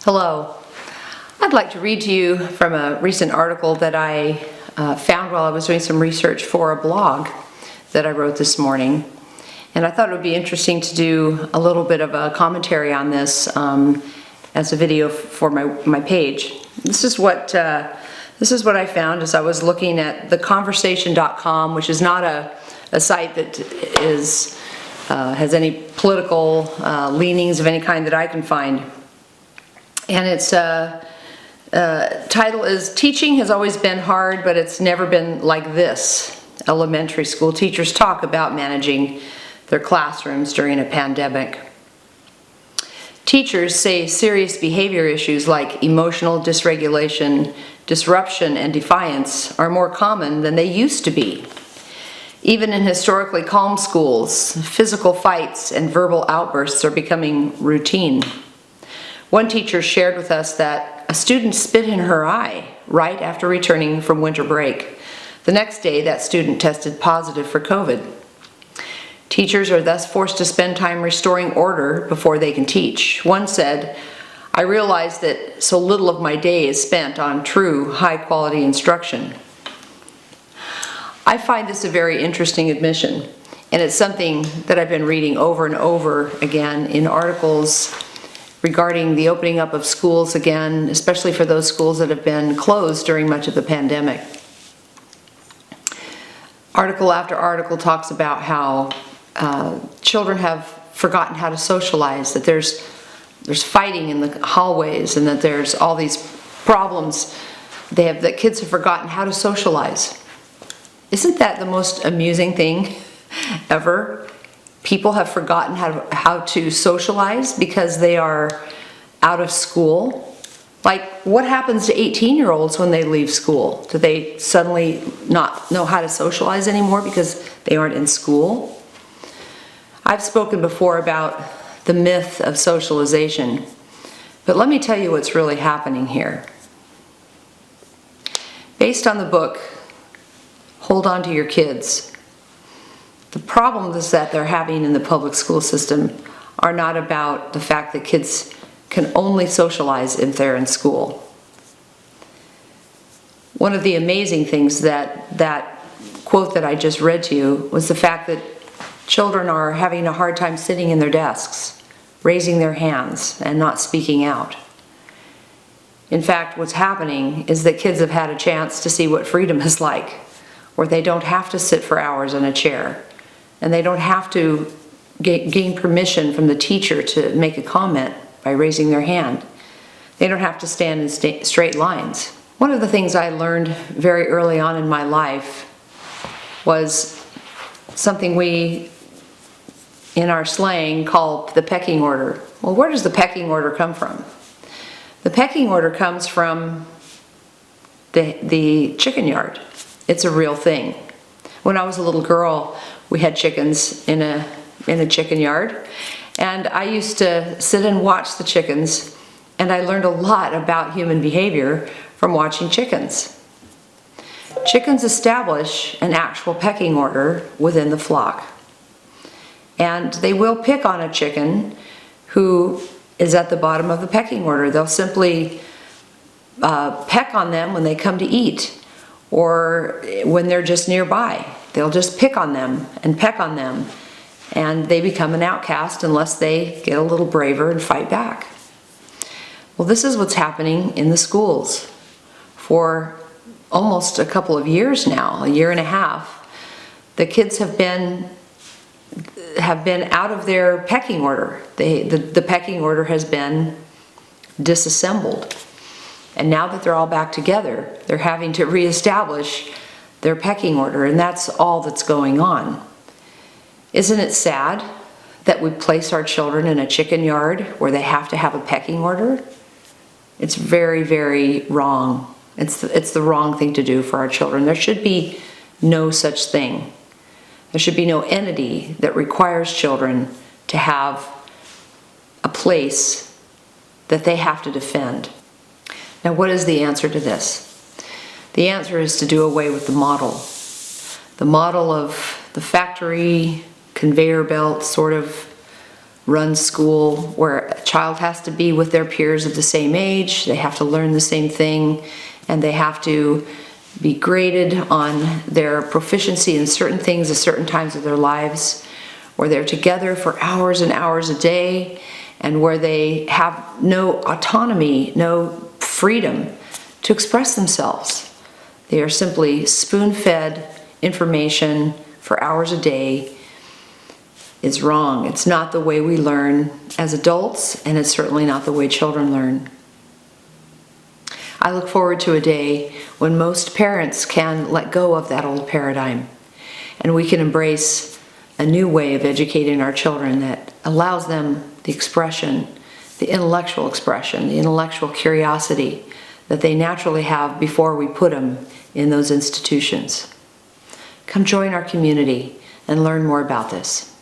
Hello. I'd like to read to you from a recent article that I found while I was doing some research for a blog that I wrote this morning. And I thought it would be interesting to do a little bit of a commentary on this as a video for my page. This is what I found as I was looking at theconversation.com, which is not a site that has any political leanings of any kind that I can find. And its title is "Teaching Has Always Been Hard, but It's Never Been Like This. Elementary school teachers talk about managing their classrooms during a pandemic." Teachers say serious behavior issues like emotional dysregulation, disruption, and defiance are more common than they used to be. Even in historically calm schools, physical fights and verbal outbursts are becoming routine. One teacher shared with us that a student spit in her eye right after returning from winter break. The next day, that student tested positive for COVID. Teachers are thus forced to spend time restoring order before they can teach. One said, "I realize that so little of my day is spent on true, high-quality instruction." I find this a very interesting admission, and it's something that I've been reading over and over again in articles regarding the opening up of schools again, especially for those schools that have been closed during much of the pandemic. Article after article talks about how children have forgotten how to socialize, that there's fighting in the hallways, and that there's all these problems that kids have forgotten how to socialize. Isn't that the most amusing thing ever? People have forgotten how to socialize because they are out of school. Like, what happens to 18-year-olds when they leave school? Do they suddenly not know how to socialize anymore because they aren't in school? I've spoken before about the myth of socialization, but let me tell you what's really happening here. Based on the book, Hold On to Your Kids, the problems that they're having in the public school system are not about the fact that kids can only socialize if they're in school. One of the amazing things that quote that I just read to you was the fact that children are having a hard time sitting in their desks, raising their hands, and not speaking out. In fact, what's happening is that kids have had a chance to see what freedom is like, where they don't have to sit for hours in a chair, and they don't have to gain permission from the teacher to make a comment by raising their hand. They don't have to stand in straight lines. One of the things I learned very early on in my life was something we, in our slang, call the pecking order. Well, where does the pecking order come from? The pecking order comes from the chicken yard. It's a real thing. When I was a little girl, we had chickens in a chicken yard, and I used to sit and watch the chickens, and I learned a lot about human behavior from watching chickens. Chickens establish an actual pecking order within the flock, and they will pick on a chicken who is at the bottom of the pecking order. They'll simply peck on them when they come to eat, or when they're just nearby. They'll just pick on them and peck on them, and they become an outcast unless they get a little braver and fight back. Well, this is what's happening in the schools. For almost a couple of years now, a year and a half, the kids have been out of their pecking order. The pecking order has been disassembled. And now that they're all back together, they're having to reestablish their pecking order, and that's all that's going on. Isn't it sad that we place our children in a chicken yard where they have to have a pecking order? It's very, very wrong. It's the wrong thing to do for our children. There should be no such thing. There should be no entity that requires children to have a place that they have to defend. Now, what is the answer to this? The answer is to do away with the model. The model of the factory conveyor belt sort of run school, where a child has to be with their peers of the same age, they have to learn the same thing, and they have to be graded on their proficiency in certain things at certain times of their lives, where they're together for hours and hours a day, and where they have no autonomy, no freedom to express themselves. They are simply spoon-fed information for hours a day. Is wrong. It's not the way we learn as adults, and it's certainly not the way children learn. I look forward to a day when most parents can let go of that old paradigm, and we can embrace a new way of educating our children that allows them the expression, the intellectual expression, the intellectual curiosity that they naturally have before we put them in those institutions. Come join our community and learn more about this.